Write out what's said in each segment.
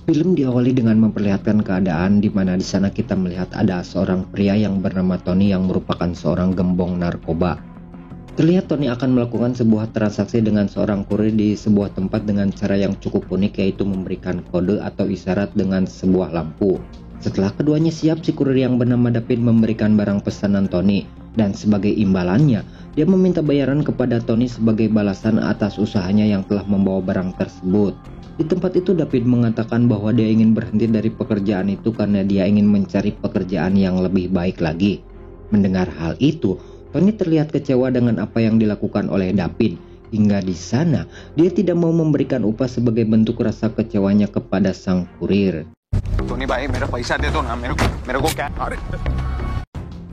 Film diawali dengan memperlihatkan keadaan di mana di sana kita melihat ada seorang pria yang bernama Tony yang merupakan seorang gembong narkoba. Terlihat Tony akan melakukan sebuah transaksi dengan seorang kurir di sebuah tempat dengan cara yang cukup unik, yaitu memberikan kode atau isyarat dengan sebuah lampu. Setelah keduanya siap, si kurir yang bernama David memberikan barang pesanan Tony, dan sebagai imbalannya dia meminta bayaran kepada Tony sebagai balasan atas usahanya yang telah membawa barang tersebut. Di tempat itu David mengatakan bahwa dia ingin berhenti dari pekerjaan itu karena dia ingin mencari pekerjaan yang lebih baik lagi. Mendengar hal itu, Tony terlihat kecewa dengan apa yang dilakukan oleh David. Hingga di sana, dia tidak mau memberikan upah sebagai bentuk rasa kecewanya kepada sang kurir. Tony baik, mera paisa deh tuh, mera go kya?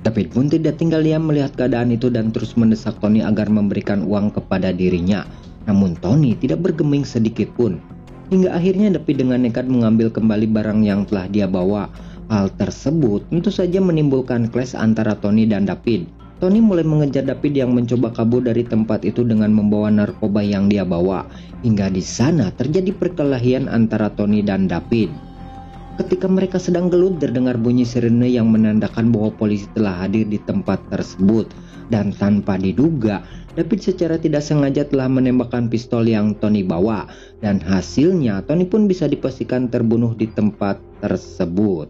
David pun tidak tinggal diam melihat keadaan itu dan terus mendesak Tony agar memberikan uang kepada dirinya. Namun Tony tidak bergeming sedikit pun. Hingga akhirnya David dengan nekat mengambil kembali barang yang telah dia bawa. Hal tersebut tentu saja menimbulkan clash antara Tony dan David. Tony mulai mengejar David yang mencoba kabur dari tempat itu dengan membawa narkoba yang dia bawa. Hingga di sana terjadi perkelahian antara Tony dan David. Ketika mereka sedang gelut, terdengar bunyi sirene yang menandakan bahwa polisi telah hadir di tempat tersebut. Dan tanpa diduga, David secara tidak sengaja telah menembakkan pistol yang Tony bawa. Dan hasilnya, Tony pun bisa dipastikan terbunuh di tempat tersebut.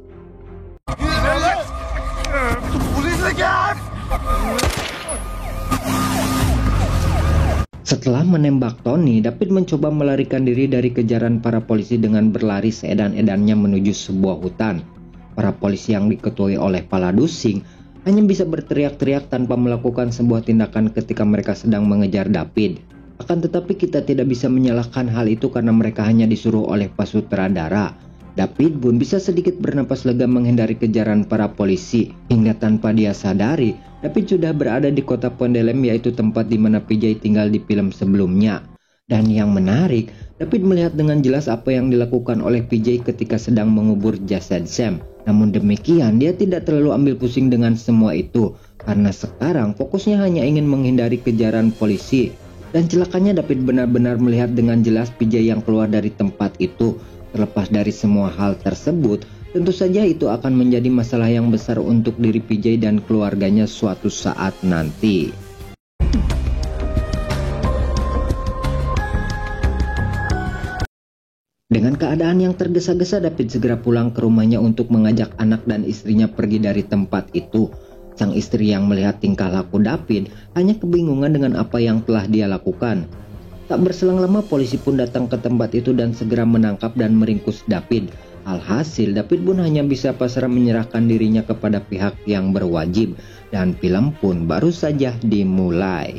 Setelah menembak Tony, David mencoba melarikan diri dari kejaran para polisi dengan berlari seedan-edannya menuju sebuah hutan. Para polisi yang diketuai oleh Paladusing hanya bisa berteriak-teriak tanpa melakukan sebuah tindakan ketika mereka sedang mengejar David. Akan tetapi kita tidak bisa menyalahkan hal itu karena mereka hanya disuruh oleh Pak Sutradara. David pun bisa sedikit bernapas lega menghindari kejaran para polisi. Hingga tanpa dia sadari, David sudah berada di kota Pondelem, yaitu tempat di mana PJ tinggal di film sebelumnya. Dan yang menarik, David melihat dengan jelas apa yang dilakukan oleh PJ ketika sedang mengubur jasad Sam. Namun demikian, dia tidak terlalu ambil pusing dengan semua itu, karena sekarang fokusnya hanya ingin menghindari kejaran polisi. Dan celakanya David benar-benar melihat dengan jelas PJ yang keluar dari tempat itu. Terlepas dari semua hal tersebut, tentu saja itu akan menjadi masalah yang besar untuk diri PJ dan keluarganya suatu saat nanti. Dengan keadaan yang tergesa-gesa, David segera pulang ke rumahnya untuk mengajak anak dan istrinya pergi dari tempat itu. Sang istri yang melihat tingkah laku David hanya kebingungan dengan apa yang telah dia lakukan. Tak berselang lama polisi pun datang ke tempat itu dan segera menangkap dan meringkus David. Alhasil David pun hanya bisa pasrah menyerahkan dirinya kepada pihak yang berwajib. Dan film pun baru saja dimulai.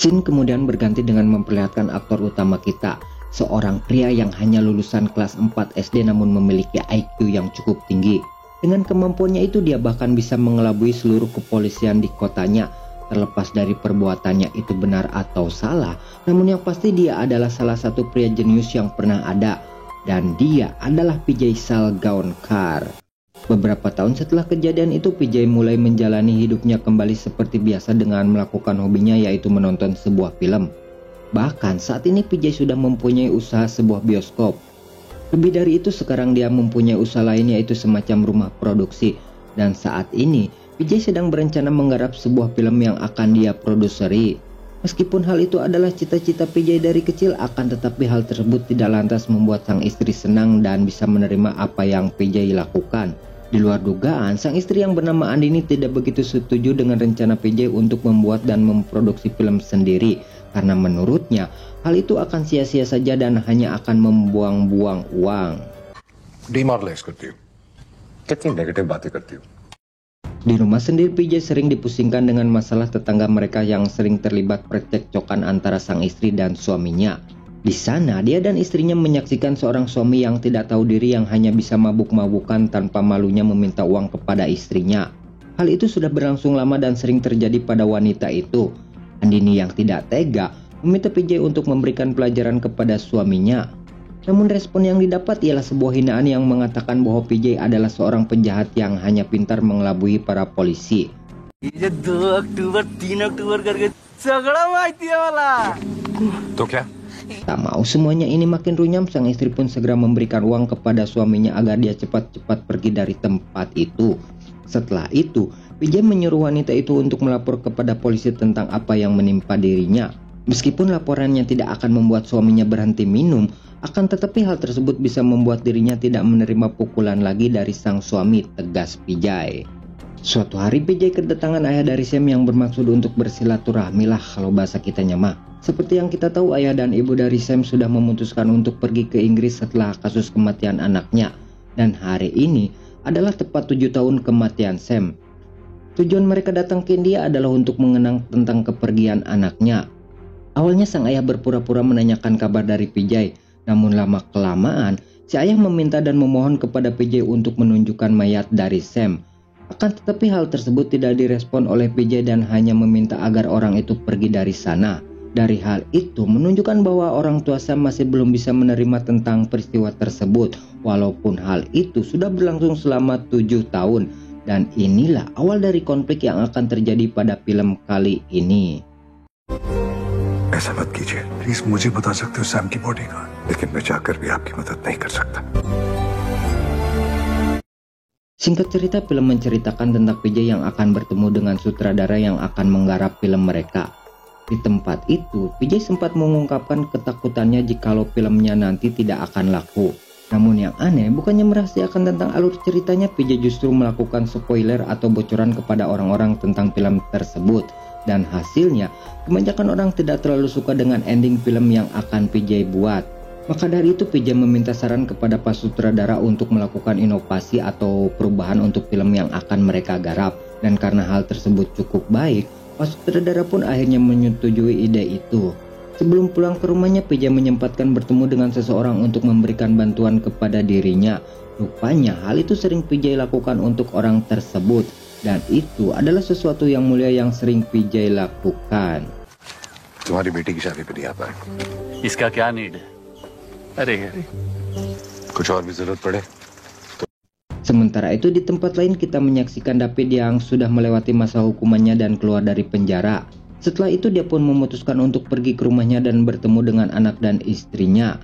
Scene kemudian berganti dengan memperlihatkan aktor utama kita, seorang pria yang hanya lulusan kelas 4 SD namun memiliki IQ yang cukup tinggi. Dengan kemampuannya itu dia bahkan bisa mengelabui seluruh kepolisian di kotanya. Terlepas dari perbuatannya itu benar atau salah, namun yang pasti dia adalah salah satu pria jenius yang pernah ada. Dan dia adalah PJ Salgaonkar. Beberapa tahun setelah kejadian itu, PJ mulai menjalani hidupnya kembali seperti biasa dengan melakukan hobinya, yaitu menonton sebuah film. Bahkan saat ini PJ sudah mempunyai usaha sebuah bioskop. Lebih dari itu, sekarang dia mempunyai usaha lain, yaitu semacam rumah produksi. Dan saat ini PJ sedang berencana menggarap sebuah film yang akan dia produseri. Meskipun hal itu adalah cita-cita PJ dari kecil, akan tetapi hal tersebut tidak lantas membuat sang istri senang dan bisa menerima apa yang PJ lakukan. Di luar dugaan, sang istri yang bernama Andini tidak begitu setuju dengan rencana PJ untuk membuat dan memproduksi film sendiri. Karena menurutnya, hal itu akan sia-sia saja dan hanya akan membuang-buang uang. Demoralize करती हो, कितनी नेगेटिव बातें करती हो. Di rumah sendiri, PJ sering dipusingkan dengan masalah tetangga mereka yang sering terlibat percekcokan antara sang istri dan suaminya. Di sana, dia dan istrinya menyaksikan seorang suami yang tidak tahu diri yang hanya bisa mabuk-mabukan tanpa malunya meminta uang kepada istrinya. Hal itu sudah berlangsung lama dan sering terjadi pada wanita itu. Andini yang tidak tega meminta PJ untuk memberikan pelajaran kepada suaminya. Namun respon yang didapat ialah sebuah hinaan yang mengatakan bahwa PJ adalah seorang penjahat yang hanya pintar mengelabui para polisi. 2 अक्टूबर 3 अक्टूबर करके झगड़ा माहिती है मला. तो क्या? Tak mau semuanya ini makin runyam, sang istri pun segera memberikan uang kepada suaminya agar dia cepat-cepat pergi dari tempat itu. Setelah itu, PJ menyuruh wanita itu untuk melapor kepada polisi tentang apa yang menimpa dirinya. Meskipun laporannya tidak akan membuat suaminya berhenti minum, akan tetapi hal tersebut bisa membuat dirinya tidak menerima pukulan lagi dari sang suami, tegas PJ. Suatu hari PJ kedatangan ayah dari Sam yang bermaksud untuk bersilaturahmi lah kalau bahasa kitanya mah. Seperti yang kita tahu, ayah dan ibu dari Sam sudah memutuskan untuk pergi ke Inggris setelah kasus kematian anaknya. Dan hari ini adalah tepat 7 tahun kematian Sam. Tujuan mereka datang ke India adalah untuk mengenang tentang kepergian anaknya. Awalnya sang ayah berpura-pura menanyakan kabar dari PJ, namun lama-kelamaan si ayah meminta dan memohon kepada PJ untuk menunjukkan mayat dari Sam. Akan tetapi hal tersebut tidak direspon oleh PJ dan hanya meminta agar orang itu pergi dari sana. Dari hal itu menunjukkan bahwa orang tua Sam masih belum bisa menerima tentang peristiwa tersebut, walaupun hal itu sudah berlangsung selama 7 tahun. Dan inilah awal dari konflik yang akan terjadi pada film kali ini. ऐसा मत कीजिए प्लीज मुझे बता सकते हो सैम की बॉडी कहाँ है लेकिन मैं जाकर भी आपकी मदद नहीं कर सकता. Singkat cerita, film menceritakan tentang PJ yang akan bertemu dengan sutradara yang akan menggarap film mereka. Di tempat itu, PJ sempat mengungkapkan ketakutannya jikalau filmnya nanti tidak akan laku. Namun yang aneh, bukannya merahasiakan tentang alur ceritanya, PJ justru melakukan spoiler atau bocoran kepada orang-orang tentang film tersebut. Dan hasilnya, kebanyakan orang tidak terlalu suka dengan ending film yang akan PJ buat. Maka dari itu PJ meminta saran kepada para sutradara untuk melakukan inovasi atau perubahan untuk film yang akan mereka garap. Dan karena hal tersebut cukup baik, para sutradara pun akhirnya menyetujui ide itu. Sebelum pulang ke rumahnya, PJ menyempatkan bertemu dengan seseorang untuk memberikan bantuan kepada dirinya. Rupanya hal itu sering PJ lakukan untuk orang tersebut. Dan itu adalah sesuatu yang mulia yang sering PJ lakukan. तुम्हारी बेटी की शादी पे नहीं आता है. इसका क्या नीड है? अरे कुछ और भी जरूरत पड़े. Sementara itu di tempat lain kita menyaksikan David yang sudah melewati masa hukumannya dan keluar dari penjara. Setelah itu dia pun memutuskan untuk pergi ke rumahnya dan bertemu dengan anak dan istrinya.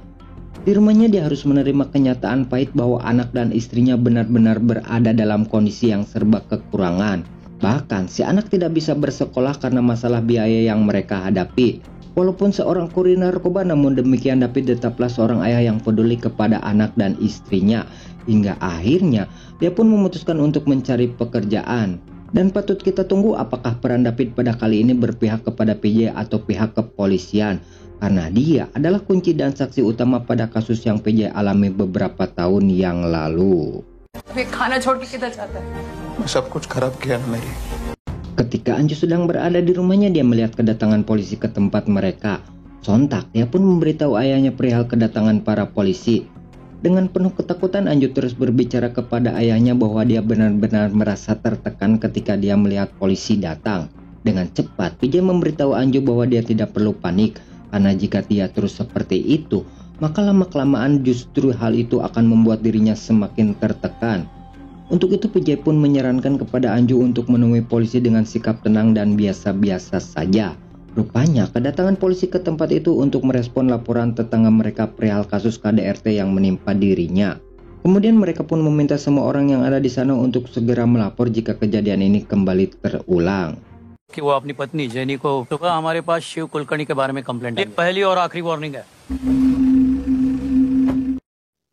Di rumahnya dia harus menerima kenyataan pahit bahwa anak dan istrinya benar-benar berada dalam kondisi yang serba kekurangan. Bahkan si anak tidak bisa bersekolah karena masalah biaya yang mereka hadapi. Walaupun seorang kurir narkoba, namun demikian David tetaplah seorang ayah yang peduli kepada anak dan istrinya. Hingga akhirnya dia pun memutuskan untuk mencari pekerjaan. Dan patut kita tunggu apakah peran David pada kali ini berpihak kepada PJ atau pihak kepolisian. Karena dia adalah kunci dan saksi utama pada kasus yang PJ alami beberapa tahun yang lalu. Ketika Anju sedang berada di rumahnya, dia melihat kedatangan polisi ke tempat mereka. Sontak dia pun memberitahu ayahnya perihal kedatangan para polisi. Dengan penuh ketakutan, Anju terus berbicara kepada ayahnya bahwa dia benar-benar merasa tertekan ketika dia melihat polisi datang. Dengan cepat, PJ memberitahu Anju bahwa dia tidak perlu panik, karena jika dia terus seperti itu, maka lama-kelamaan justru hal itu akan membuat dirinya semakin tertekan. Untuk itu PJ pun menyarankan kepada Anju untuk menemui polisi dengan sikap tenang dan biasa-biasa saja. Rupanya kedatangan polisi ke tempat itu untuk merespon laporan tetangga mereka perihal kasus KDRT yang menimpa dirinya. Kemudian mereka pun meminta semua orang yang ada di sana untuk segera melapor jika kejadian ini kembali terulang. कि वो अपनी पत्नी जेनी को तो कहा हमारे पास शिव कुलकर्णी के बारे में कंप्लेंट है. पहली और आखिरी वार्निंग है.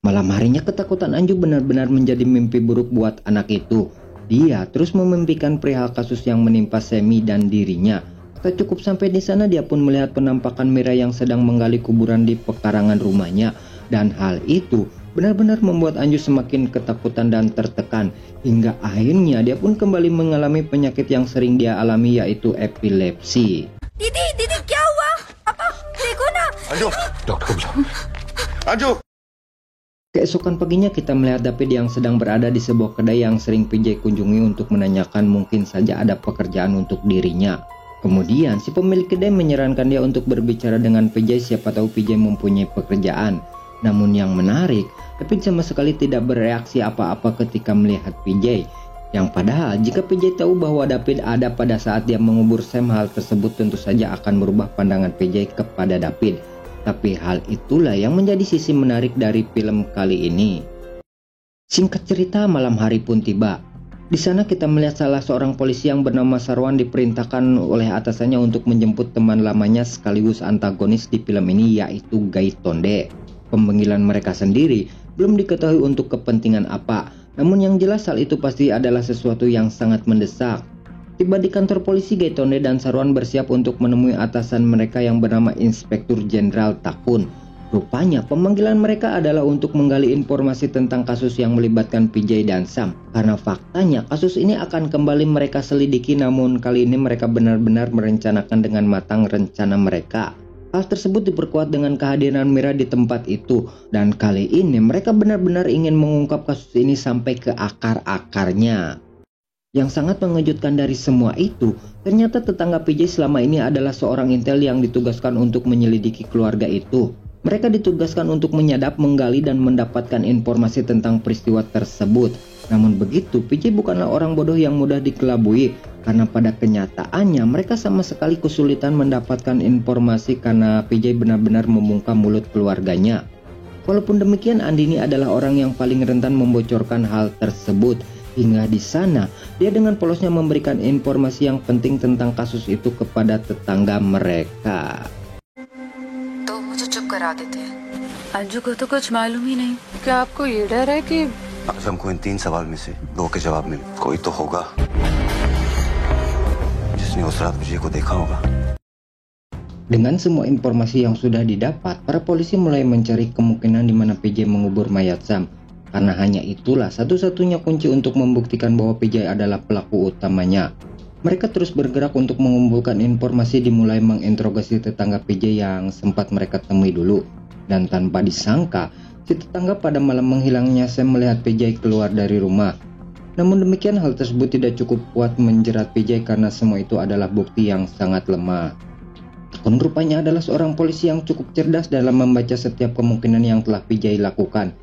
Malam harinya ketakutan Anju benar-benar menjadi mimpi buruk buat anak itu. Dia terus memimpikan perihal kasus yang menimpa Semi dan dirinya. Tak cukup sampai di sana, dia pun melihat penampakan Mira yang sedang menggali kuburan di pekarangan rumahnya. Dan hal itu benar-benar membuat Anju semakin ketakutan dan tertekan. Hingga akhirnya dia pun kembali mengalami penyakit yang sering dia alami, yaitu epilepsi. Didi, क्या हुआ? Apa? देखो ना. अंजू, डॉक्टर को बुलाओ. Anju. Keesokan paginya kita melihat David yang sedang berada di sebuah kedai yang sering PJ kunjungi untuk menanyakan mungkin saja ada pekerjaan untuk dirinya. Kemudian si pemilik kedai menyarankan dia untuk berbicara dengan PJ, siapa tahu PJ mempunyai pekerjaan. Namun yang menarik, David sama sekali tidak bereaksi apa-apa ketika melihat PJ. Yang padahal jika PJ tahu bahwa David ada pada saat dia mengubur Sam, hal tersebut tentu saja akan merubah pandangan PJ kepada David. Tapi hal itulah yang menjadi sisi menarik dari film kali ini. Singkat cerita, malam hari pun tiba. Di sana kita melihat salah seorang polisi yang bernama Sarwan diperintahkan oleh atasannya untuk menjemput teman lamanya sekaligus antagonis di film ini, yaitu Gaitonde. Pemanggilan mereka sendiri belum diketahui untuk kepentingan apa, namun yang jelas hal itu pasti adalah sesuatu yang sangat mendesak. Tiba di kantor polisi, Gaitonde dan Sarwan bersiap untuk menemui atasan mereka yang bernama Inspektur Jenderal Takun. Rupanya pemanggilan mereka adalah untuk menggali informasi tentang kasus yang melibatkan PJ dan Sam. Karena faktanya kasus ini akan kembali mereka selidiki, namun kali ini mereka benar-benar merencanakan dengan matang rencana mereka. Hal tersebut diperkuat dengan kehadiran Mira di tempat itu, dan kali ini mereka benar-benar ingin mengungkap kasus ini sampai ke akar-akarnya. Yang sangat mengejutkan dari semua itu, ternyata tetangga PJ selama ini adalah seorang intel yang ditugaskan untuk menyelidiki keluarga itu. Mereka ditugaskan untuk menyadap, menggali, dan mendapatkan informasi tentang peristiwa tersebut. Namun begitu, PJ bukanlah orang bodoh yang mudah dikelabui, karena pada kenyataannya mereka sama sekali kesulitan mendapatkan informasi karena PJ benar-benar membungkam mulut keluarganya. Walaupun demikian, Andini adalah orang yang paling rentan membocorkan hal tersebut. Hingga di sana, dia dengan polosnya memberikan informasi yang penting tentang kasus itu kepada tetangga mereka. तो मुझे चुप करा देते हैं। अंजू को तो कुछ मालूम ही नहीं। क्या आपको ये डर है कि आज हमको इन 3 सवाल में से 2 के जवाब मिले? कोई तो होगा जिसने उस रात विजय को देखा होगा। Dengan semua informasi yang sudah didapat, para polisi mulai mencari kemungkinan di mana PJ mengubur mayat Sam. Karena hanya itulah satu-satunya kunci untuk membuktikan bahwa PJ adalah pelaku utamanya. Mereka terus bergerak untuk mengumpulkan informasi, dimulai menginterogasi tetangga PJ yang sempat mereka temui dulu. Dan tanpa disangka, si tetangga pada malam menghilangnya Sam melihat PJ keluar dari rumah. Namun demikian, hal tersebut tidak cukup kuat menjerat PJ karena semua itu adalah bukti yang sangat lemah. Takun rupanya adalah seorang polisi yang cukup cerdas dalam membaca setiap kemungkinan yang telah PJ lakukan.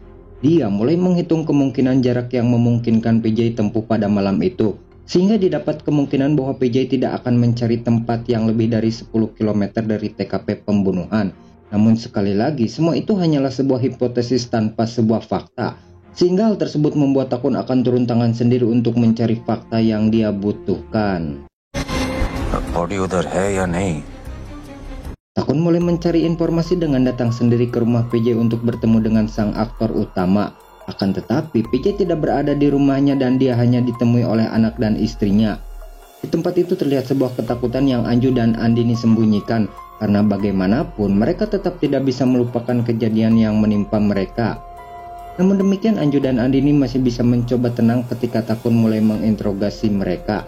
Dia mulai menghitung kemungkinan jarak yang memungkinkan PJ tempuh pada malam itu, sehingga didapat kemungkinan bahwa PJ tidak akan mencari tempat yang lebih dari 10 km dari TKP pembunuhan. Namun sekali lagi, semua itu hanyalah sebuah hipotesis tanpa sebuah fakta, sehingga hal tersebut membuat Takun akan turun tangan sendiri untuk mencari fakta yang dia butuhkan. Body उधर है या नहीं? Takun mulai mencari informasi dengan datang sendiri ke rumah PJ untuk bertemu dengan sang aktor utama. Akan tetapi PJ tidak berada di rumahnya dan dia hanya ditemui oleh anak dan istrinya. Di tempat itu terlihat sebuah ketakutan yang Anju dan Andini sembunyikan, karena bagaimanapun mereka tetap tidak bisa melupakan kejadian yang menimpa mereka. Namun demikian, Anju dan Andini masih bisa mencoba tenang ketika Takun mulai menginterogasi mereka.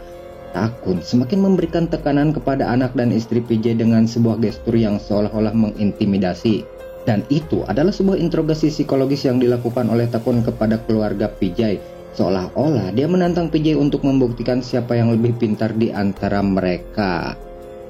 Takun semakin memberikan tekanan kepada anak dan istri PJ dengan sebuah gestur yang seolah-olah mengintimidasi. Dan itu adalah sebuah interogasi psikologis yang dilakukan oleh Takun kepada keluarga PJ. Seolah-olah dia menantang PJ untuk membuktikan siapa yang lebih pintar di antara mereka.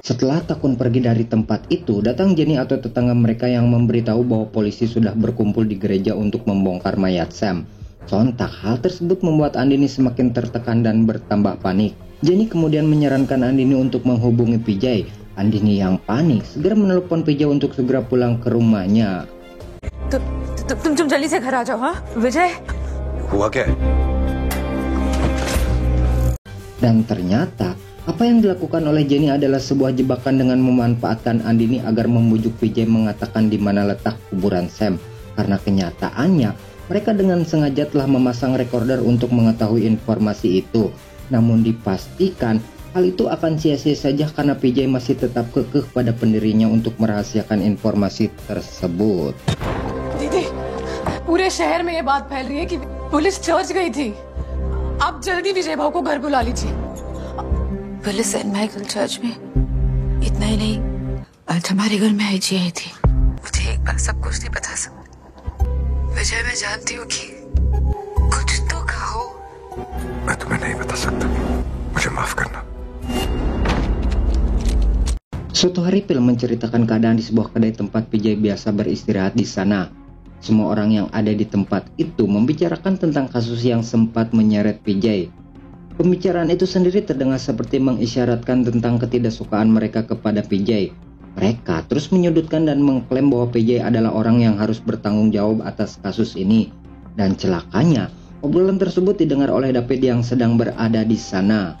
Setelah Takun pergi dari tempat itu, datang Jenny atau tetangga mereka yang memberitahu bahwa polisi sudah berkumpul di gereja untuk membongkar mayat Sam. Sontak hal tersebut membuat Andini semakin tertekan dan bertambah panik. Jenny kemudian menyarankan Andini untuk menghubungi PJ. Andini yang panik segera menelepon PJ untuk segera pulang ke rumahnya. तुम जल्दी से घर आ जाओ, हाँ? विजय? हुआ क्या? Dan ternyata apa yang dilakukan oleh Jenny adalah sebuah jebakan dengan memanfaatkan Andini agar membujuk PJ mengatakan di mana letak kuburan Sam. Karena kenyataannya mereka dengan sengaja telah memasang recorder untuk mengetahui informasi itu. Namun dipastikan hal itu akan sia-sia saja karena PJ masih tetap kekeh pada pendirinya untuk merahasiakan informasi tersebut. दीदी, पूरे शहर में ये बात फैल रही है कि पुलिस चर्च गई थी। आप जल्दी विजय भाऊ को घर बुला लीजिए। पुलिस सेंट माइकल चर्च में? इतना ही नहीं, आज हमारे घर में आईजी आई थी। मुझे एक बार सब कुछ नहीं बता सकती। विजय, मैं जानती हूँ कि कुछ तो कहो। मैं तुम्हें नहीं बता सकता, मुझे माफ करना। Suatu hari film menceritakan keadaan di sebuah kedai tempat PJ biasa beristirahat di sana. Semua orang yang ada di tempat itu membicarakan tentang kasus yang sempat menyeret PJ. Pembicaraan itu sendiri terdengar seperti mengisyaratkan tentang ketidaksukaan mereka kepada PJ. Mereka terus menyudutkan dan mengklaim bahwa PJ adalah orang yang harus bertanggung jawab atas kasus ini. Dan celakanya, obrolan tersebut didengar oleh David yang sedang berada di sana.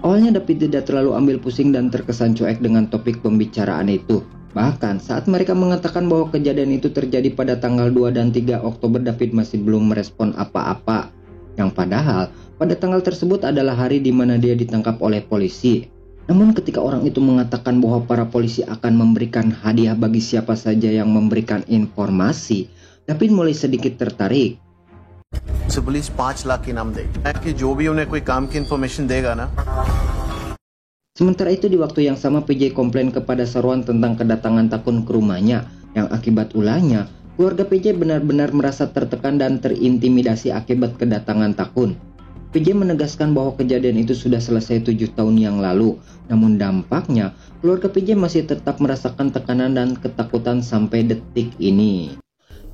Awalnya David tidak terlalu ambil pusing dan terkesan cuek dengan topik pembicaraan itu. Bahkan saat mereka mengatakan bahwa kejadian itu terjadi pada tanggal 2 dan 3 Oktober, David masih belum merespon apa-apa. Yang padahal pada tanggal tersebut adalah hari di mana dia ditangkap oleh polisi. Namun ketika orang itu mengatakan bahwa para polisi akan memberikan hadiah bagi siapa saja yang memberikan informasi, David mulai sedikit tertarik. से पुलिस 5 लाख इनाम देगी कि जो भी उन्हें कोई काम की इंफॉर्मेशन देगा ना. Sementara itu di waktu yang sama PJ komplain kepada Sarwan tentang kedatangan Takun ke rumahnya, yang akibat ulahnya keluarga PJ benar-benar merasa tertekan dan terintimidasi akibat kedatangan Takun. PJ menegaskan bahwa kejadian itu sudah selesai 7 tahun yang lalu, namun dampaknya keluarga PJ masih tetap merasakan tekanan dan ketakutan sampai detik ini.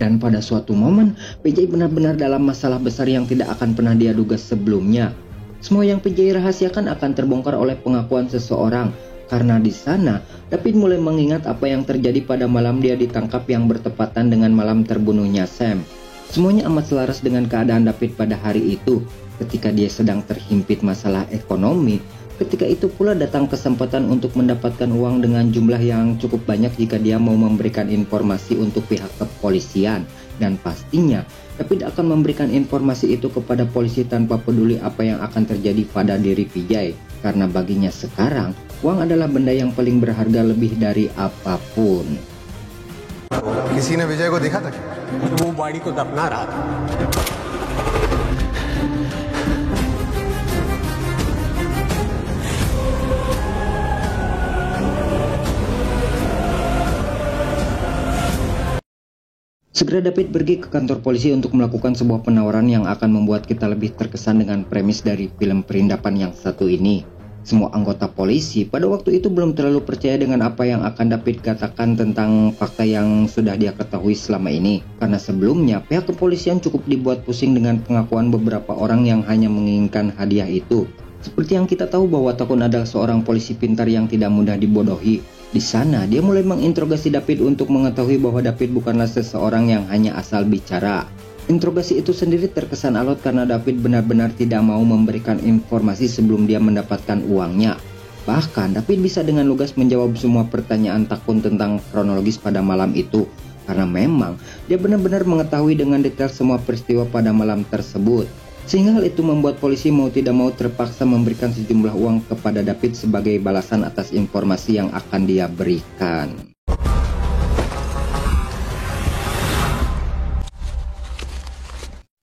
Dan pada suatu momen PJ benar-benar dalam masalah besar yang tidak akan pernah dia duga sebelumnya. Semua yang PJ rahasiakan akan terbongkar oleh pengakuan seseorang, karena di sana David mulai mengingat apa yang terjadi pada malam dia ditangkap yang bertepatan dengan malam terbunuhnya Sam. Semuanya amat selaras dengan keadaan David pada hari itu, ketika dia sedang terhimpit masalah ekonomi. Ketika itu pula datang kesempatan untuk mendapatkan uang dengan jumlah yang cukup banyak jika dia mau memberikan informasi untuk pihak kepolisian. Dan pastinya David akan memberikan informasi itu kepada polisi tanpa peduli apa yang akan terjadi pada diri PJ. Karena baginya sekarang uang adalah benda yang paling berharga lebih dari apapun. किसी ने विजय को देखा था क्या? वो बॉडी को दफना रहा था. Segera David pergi ke kantor polisi untuk melakukan sebuah penawaran yang akan membuat kita lebih terkesan dengan premis dari film perindapan yang satu ini. Semua anggota polisi pada waktu itu belum terlalu percaya dengan apa yang akan David katakan tentang fakta yang sudah dia ketahui selama ini. Karena sebelumnya pihak kepolisian cukup dibuat pusing dengan pengakuan beberapa orang yang hanya menginginkan hadiah itu. Seperti yang kita tahu bahwa Takun adalah seorang polisi pintar yang tidak mudah dibodohi. Di sana dia mulai menginterogasi David untuk mengetahui bahwa David bukanlah seseorang yang hanya asal bicara. Interogasi itu sendiri terkesan alot karena David benar-benar tidak mau memberikan informasi sebelum dia mendapatkan uangnya. Bahkan David bisa dengan lugas menjawab semua pertanyaan Takun tentang kronologis pada malam itu, karena memang dia benar-benar mengetahui dengan detail semua peristiwa pada malam tersebut. Sehingga hal itu membuat polisi mau tidak mau terpaksa memberikan sejumlah uang kepada David sebagai balasan atas informasi yang akan dia berikan.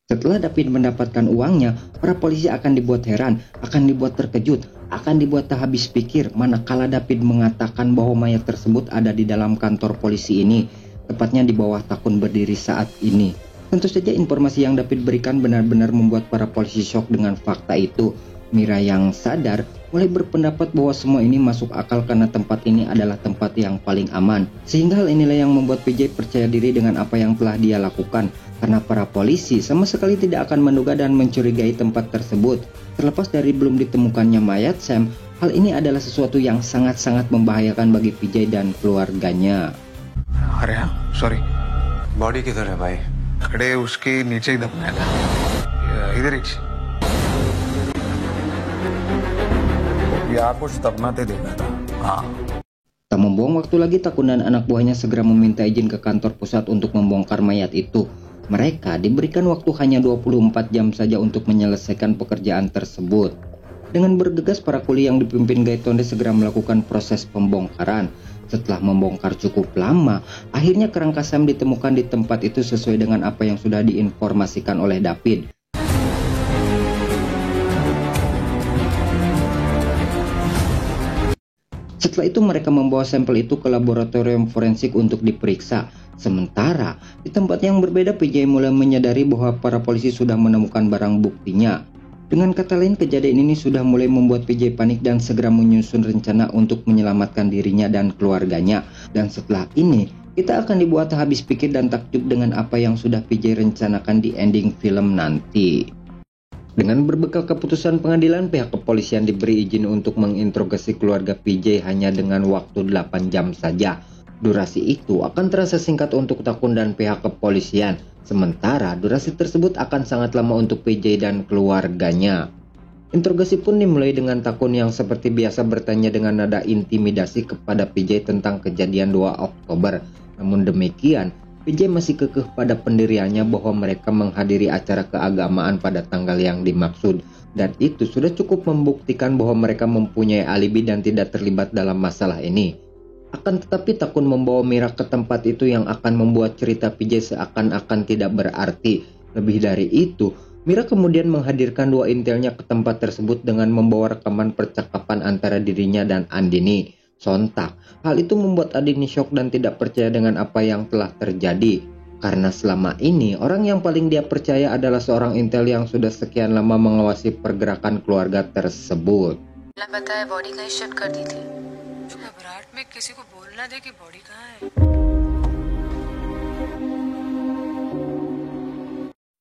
Setelah David mendapatkan uangnya, para polisi akan dibuat heran, akan dibuat terkejut, akan dibuat tak habis pikir manakala David mengatakan bahwa mayat tersebut ada di dalam kantor polisi ini, tepatnya di bawah Takun berdiri saat ini. Tentu saja informasi yang David berikan benar-benar membuat para polisi syok dengan fakta itu. Mira yang sadar mulai berpendapat bahwa semua ini masuk akal karena tempat ini adalah tempat yang paling aman. Sehingga hal inilah yang membuat PJ percaya diri dengan apa yang telah dia lakukan. Karena para polisi sama sekali tidak akan menduga dan mencurigai tempat tersebut. Terlepas dari belum ditemukannya mayat Sam, hal ini adalah sesuatu yang sangat-sangat membahayakan bagi PJ dan keluarganya. अरे sorry body किधर है भाई? खड़े उसके नीचे ही दफनाया था इधर ही यार कुछ दफनाते देखा था हाँ. Tak membuang waktu lagi, Takun dan anak buahnya segera meminta izin ke kantor pusat untuk membongkar mayat itu. Mereka diberikan waktu hanya 24 jam saja untuk menyelesaikan pekerjaan tersebut. Dengan bergegas para kuli yang dipimpin Gaitonde segera melakukan proses pembongkaran. Setelah membongkar cukup lama, akhirnya kerangka Sam ditemukan di tempat itu sesuai dengan apa yang sudah diinformasikan oleh David. Setelah itu mereka membawa sampel itu ke laboratorium forensik untuk diperiksa. Sementara di tempat yang berbeda, PJ mulai menyadari bahwa para polisi sudah menemukan barang buktinya. Dengan kata lain, kejadian ini sudah mulai membuat PJ panik dan segera menyusun rencana untuk menyelamatkan dirinya dan keluarganya. Dan setelah ini, kita akan dibuat habis pikir dan takjub dengan apa yang sudah PJ rencanakan di ending film nanti. Dengan berbekal keputusan pengadilan, pihak kepolisian diberi izin untuk menginterogasi keluarga PJ hanya dengan waktu 8 jam saja. Durasi itu akan terasa singkat untuk Takun dan pihak kepolisian, sementara durasi tersebut akan sangat lama untuk PJ dan keluarganya. Interogasi pun dimulai dengan Takun yang seperti biasa bertanya dengan nada intimidasi kepada PJ tentang kejadian 2 Oktober. Namun demikian, PJ masih kekeh pada pendiriannya bahwa mereka menghadiri acara keagamaan pada tanggal yang dimaksud, dan itu sudah cukup membuktikan bahwa mereka mempunyai alibi dan tidak terlibat dalam masalah ini. Akan tetapi Takun membawa Mira ke tempat itu yang akan membuat cerita PJ seakan-akan tidak berarti. Lebih dari itu, Mira kemudian menghadirkan 2 intelnya ke tempat tersebut dengan membawa rekaman percakapan antara dirinya dan Andini. Sontak, hal itu membuat Andini syok dan tidak percaya dengan apa yang telah terjadi. Karena selama ini, orang yang paling dia percaya adalah seorang intel yang sudah sekian lama mengawasi pergerakan keluarga tersebut.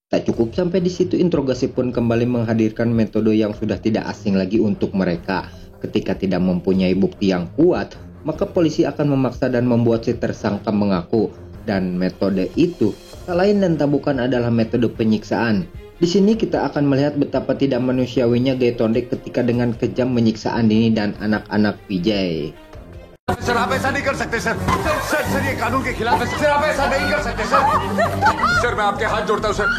Tak cukup sampai di situ, interogasi pun kembali menghadirkan metode yang sudah tidak asing lagi untuk mereka. Ketika tidak mempunyai bukti yang kuat, maka polisi akan memaksa dan membuat si tersangka mengaku. Dan metode itu tak lain dan tak bukan adalah metode penyiksaan. Di sini kita akan melihat betapa tidak manusiawinya Gaitonde ketika dengan kejam menyiksa Andini dan anak-anak PJ. Sir आप ऐसा नहीं कर सकते sir sir sir ये कानून के खिलाफ है सर आप ऐसा नहीं कर सकते सर सर मैं आपके हाथ जोड़ता हूँ sir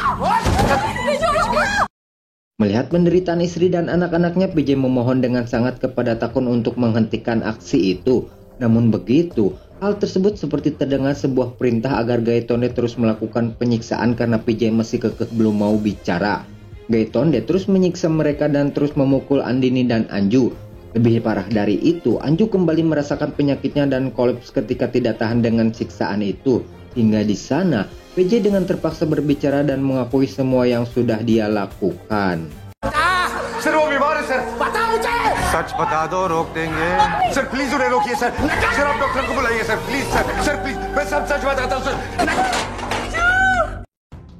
Melihat penderitaan istri dan anak-anaknya, PJ memohon dengan sangat kepada Takun untuk menghentikan aksi itu. Namun begitu, hal tersebut seperti terdengar sebuah perintah agar Gaitonde terus melakukan penyiksaan karena PJ masih kekeh belum mau bicara. Gaitonde terus menyiksa mereka dan terus memukul Andini dan Anju. Lebih parah dari itu, Anju kembali merasakan penyakitnya dan kolaps ketika tidak tahan dengan siksaan itu. Hingga di sana, PJ dengan terpaksa berbicara dan mengakui semua yang sudah dia lakukan. Sir वो बीमार है सर बता मुझे सच बता दो रोक देंगे sir please उन्हें रोकिए सर सर आप डॉक्टर को बुलाइए सर प्लीज सर प्लीज मैं सब सच बताता हूँ sir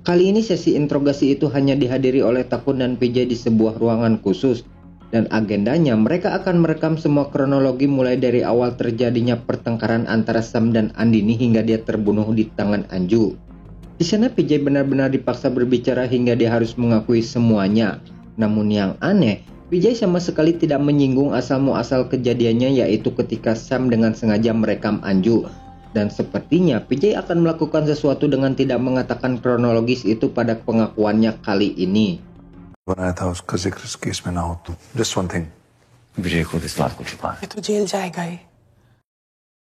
Kali ini sesi interogasi itu hanya dihadiri oleh Takun dan PJ di sebuah ruangan khusus. Dan agendanya mereka akan merekam semua kronologi mulai dari awal terjadinya pertengkaran antara Sam dan Andini hingga dia terbunuh di tangan Anju. Di sana PJ benar-benar dipaksa berbicara hingga dia harus mengakui semuanya. Namun yang aneh, PJ sama sekali tidak menyinggung asal-muasal kejadiannya, yaitu ketika Sam dengan sengaja merekam Anju. Dan sepertinya PJ akan melakukan sesuatu dengan tidak mengatakan kronologis itu pada pengakuannya kali ini. बनाया था उसका जिक्र इस केस में ना हो तो just one thing विजय खुद इस बात को छुपा है तो जेल जाएगा ही.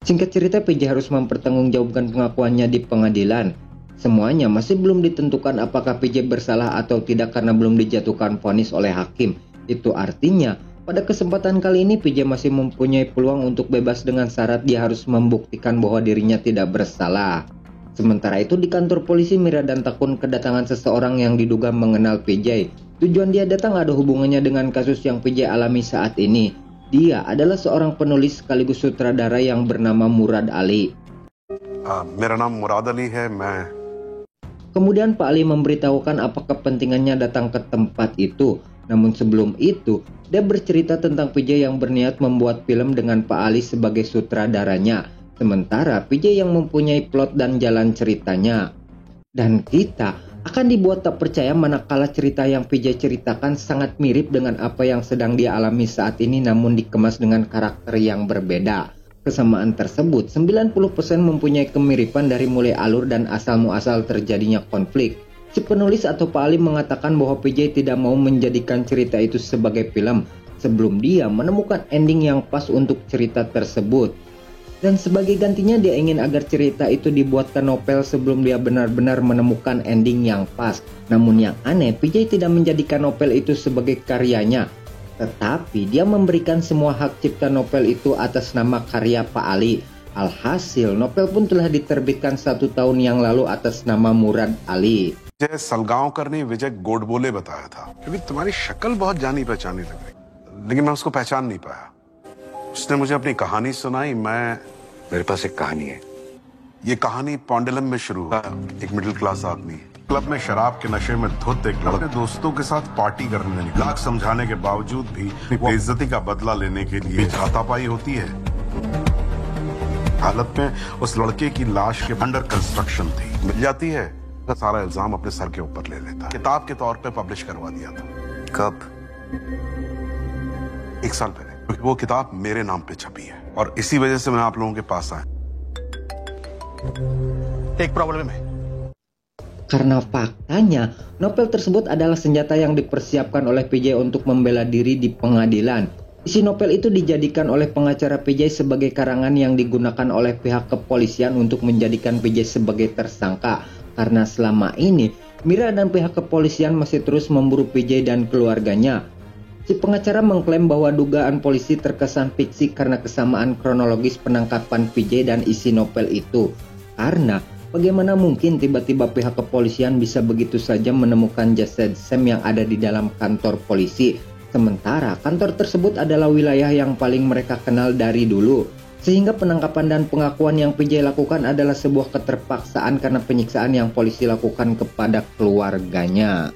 Singkat cerita, PJ harus mempertanggungjawabkan pengakuannya di pengadilan. Semuanya masih belum ditentukan apakah PJ bersalah atau tidak karena belum dijatuhkan vonis oleh hakim. Itu artinya pada kesempatan kali ini PJ masih mempunyai peluang untuk bebas dengan syarat dia harus membuktikan bahwa dirinya tidak bersalah. Sementara itu di kantor polisi, Mira dan Takun kedatangan seseorang yang diduga mengenal PJ. Tujuan dia datang ada hubungannya dengan kasus yang PJ alami saat ini. Dia adalah seorang penulis sekaligus sutradara yang bernama Murad Ali. मेरा नाम मुराद अली है मैं Kemudian Pak Ali memberitahukan apa kepentingannya datang ke tempat itu. Namun sebelum itu, dia bercerita tentang PJ yang berniat membuat film dengan Pak Ali sebagai sutradaranya. Sementara PJ yang mempunyai plot dan jalan ceritanya. Dan kita akan dibuat tak percaya manakala cerita yang PJ ceritakan sangat mirip dengan apa yang sedang dia alami saat ini, namun dikemas dengan karakter yang berbeda. Kesamaan tersebut 90% mempunyai kemiripan dari mulai alur dan asal-muasal terjadinya konflik. Si penulis atau Pak Ali mengatakan bahwa PJ tidak mau menjadikan cerita itu sebagai film sebelum dia menemukan ending yang pas untuk cerita tersebut. Dan sebagai gantinya dia ingin agar cerita itu dibuatkan novel sebelum dia benar-benar menemukan ending yang pas. Namun yang aneh, PJ tidak menjadikan novel itu sebagai karyanya. Tetapi dia memberikan semua hak cipta novel itu atas nama karya Pak Ali. Alhasil novel pun telah diterbitkan 1 tahun yang lalu atas nama Murad Ali. मुझे सलगांवकर ने विजय गोडबोले बताया था क्योंकि तुम्हारी शक्ल बहुत जानी पहचानी लग रही लेकिन मैं उसको पहचान नहीं पाया उसने मुझे अपनी कहानी सुनाई मेरे पास एक कहानी है ये कहानी पौंडलम में शुरू हुआ एक मिडिल क्लास आदमी क्लब में शराब के नशे में धुत एक लड़के दोस्तों के साथ पार्टी करने निकला। लाख समझाने के बावजूद भी बेइज्जती का बदला लेने के लिए हाथापाई होती है। हालत में उस लड़के की लाश के अंडर कंस्ट्रक्शन थी, मिल जाती है तो सारा इल्जाम अपने सर के ऊपर ले लेता। किताब के तौर पे पब्लिश करवा दिया था। कब? 1 साल पहले, क्योंकि वो किताब मेरे नाम पे छपी है और इसी वजह से मैं आप लोगों के पास आया। एक प्रॉब्लम है। Karena faktanya, novel tersebut adalah senjata yang dipersiapkan oleh PJ untuk membela diri di pengadilan. Isi novel itu dijadikan oleh pengacara PJ sebagai karangan yang digunakan oleh pihak kepolisian untuk menjadikan PJ sebagai tersangka. Karena selama ini, Mira dan pihak kepolisian masih terus memburu PJ dan keluarganya. Si pengacara mengklaim bahwa dugaan polisi terkesan fiksi karena kesamaan kronologis penangkapan PJ dan isi novel itu. Karena bagaimana mungkin tiba-tiba pihak kepolisian bisa begitu saja menemukan jasad Sam yang ada di dalam kantor polisi. Sementara kantor tersebut adalah wilayah yang paling mereka kenal dari dulu. Sehingga penangkapan dan pengakuan yang PJ lakukan adalah sebuah keterpaksaan karena penyiksaan yang polisi lakukan kepada keluarganya.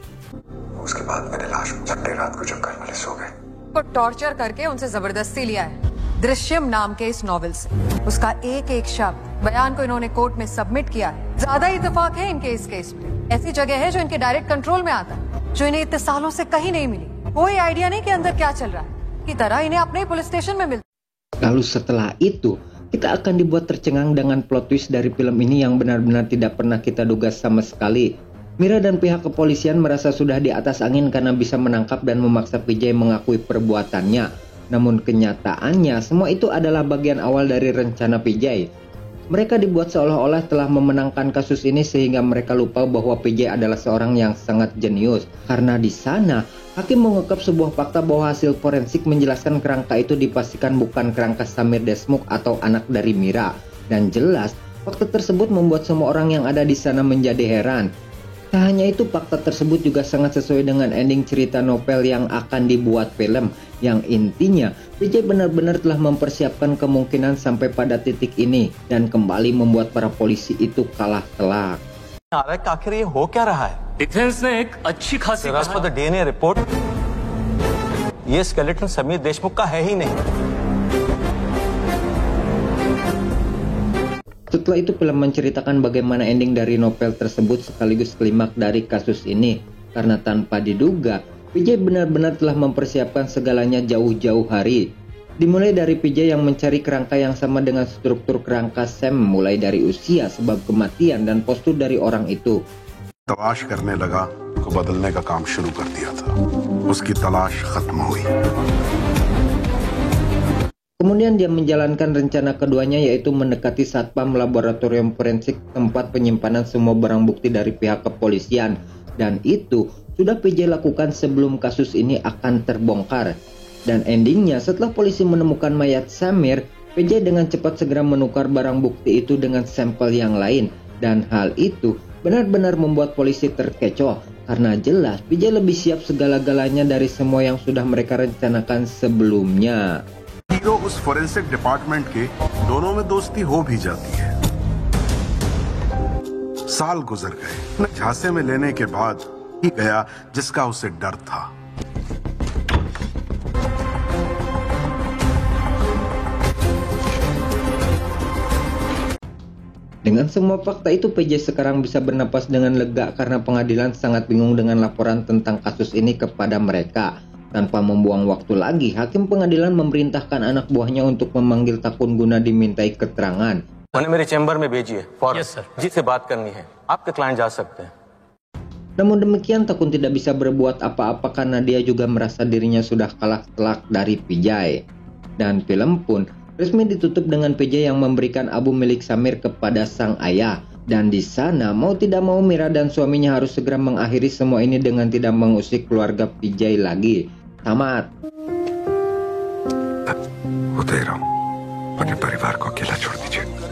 उसके बाद मैंने लाश चट्टे रात को जब घर वाले सो गए को टॉर्चर करके उनसे जबरदस्ती लिया है दृश्यम नाम के इस नॉवेल से। उसका एक एक शब्द बयान को इन्होंने कोर्ट में सबमिट किया है। ज्यादा इत्तेफाक है इनके इस केस में। ऐसी जगह है जो इनके डायरेक्ट कंट्रोल में आता है, जो इन्हें इतने सालों से कहीं नहीं मिली। कोई आइडिया नहीं कि अंदर क्या चल रहा है, की तरह इन्हें अपने ही पुलिस स्टेशन में मिलता। Lalu setelah itu, kita akan dibuat tercengang dengan plot twist dari film ini yang benar-benar tidak pernah kita duga sama sekali. Mira dan pihak kepolisian merasa sudah di atas angin karena bisa menangkap dan memaksa PJ mengakui perbuatannya. Namun kenyataannya semua itu adalah bagian awal dari rencana PJ. Mereka dibuat seolah-olah telah memenangkan kasus ini sehingga mereka lupa bahwa PJ adalah seorang yang sangat jenius. Karena di sana, hakim mengungkap sebuah fakta bahwa hasil forensik menjelaskan kerangka itu dipastikan bukan kerangka Samir Desmukh atau anak dari Mira. Dan jelas, fakta tersebut membuat semua orang yang ada di sana menjadi heran. Tak hanya itu, fakta tersebut juga sangat sesuai dengan ending cerita novel yang akan dibuat film, yang intinya PJ benar-benar telah mempersiapkan kemungkinan sampai pada titik ini dan kembali membuat para polisi itu kalah telak. आखिर ये हो क्या रहा है? डिफेंस ने एक अच्छी खासी डीएनए रिपोर्ट, ये स्केलेटन समीर देशमुख का है ही नहीं। Setelah itu film menceritakan bagaimana ending dari novel tersebut sekaligus klimaks dari kasus ini. Karena tanpa diduga, PJ benar-benar telah mempersiapkan segalanya jauh-jauh hari. Dimulai dari PJ yang mencari kerangka yang sama dengan struktur kerangka Sam, mulai dari usia, sebab kematian, dan postur dari orang itu. तलाश करने लगा को बदलने का काम शुरू कर दिया था। उसकी तलाश खत्म हुई। Kemudian dia menjalankan rencana keduanya, yaitu mendekati satpam laboratorium forensik tempat penyimpanan semua barang bukti dari pihak kepolisian. Dan itu sudah PJ lakukan sebelum kasus ini akan terbongkar. Dan endingnya setelah polisi menemukan mayat Samir, PJ dengan cepat segera menukar barang bukti itu dengan sampel yang lain. Dan hal itu benar-benar membuat polisi terkecoh. Karena jelas PJ lebih siap segala-galanya dari semua yang sudah mereka rencanakan sebelumnya. Hero उस forensic department के दोनों में दोस्ती हो भी जाती है। साल गुजर गए, झांसे में लेने के बाद ही गया जिसका उसे डर था। Dengan semua fakta itu, PJ sekarang bisa bernapas dengan lega karena pengadilan sangat bingung dengan laporan tentang kasus ini kepada mereka. Tanpa membuang waktu lagi, hakim pengadilan memerintahkan anak buahnya untuk memanggil Takun guna dimintai keterangan. उन्हें मेरे चैम्बर में भेजिए, जिससे बात करनी है। आपके क्लाइंट जा सकते हैं। Namun demikian, Takun tidak bisa berbuat apa-apa karena dia juga merasa dirinya sudah kalah telak dari PJ. Dan film pun resmi ditutup dengan PJ yang memberikan abu milik Samir kepada sang ayah. Dan di sana mau tidak mau Mira dan suaminya harus segera mengakhiri semua ini dengan tidak mengusik keluarga PJ lagi. Tamat. वो दे रहा हूँ, अपने परिवार को अकेला छोड़ दीजिए।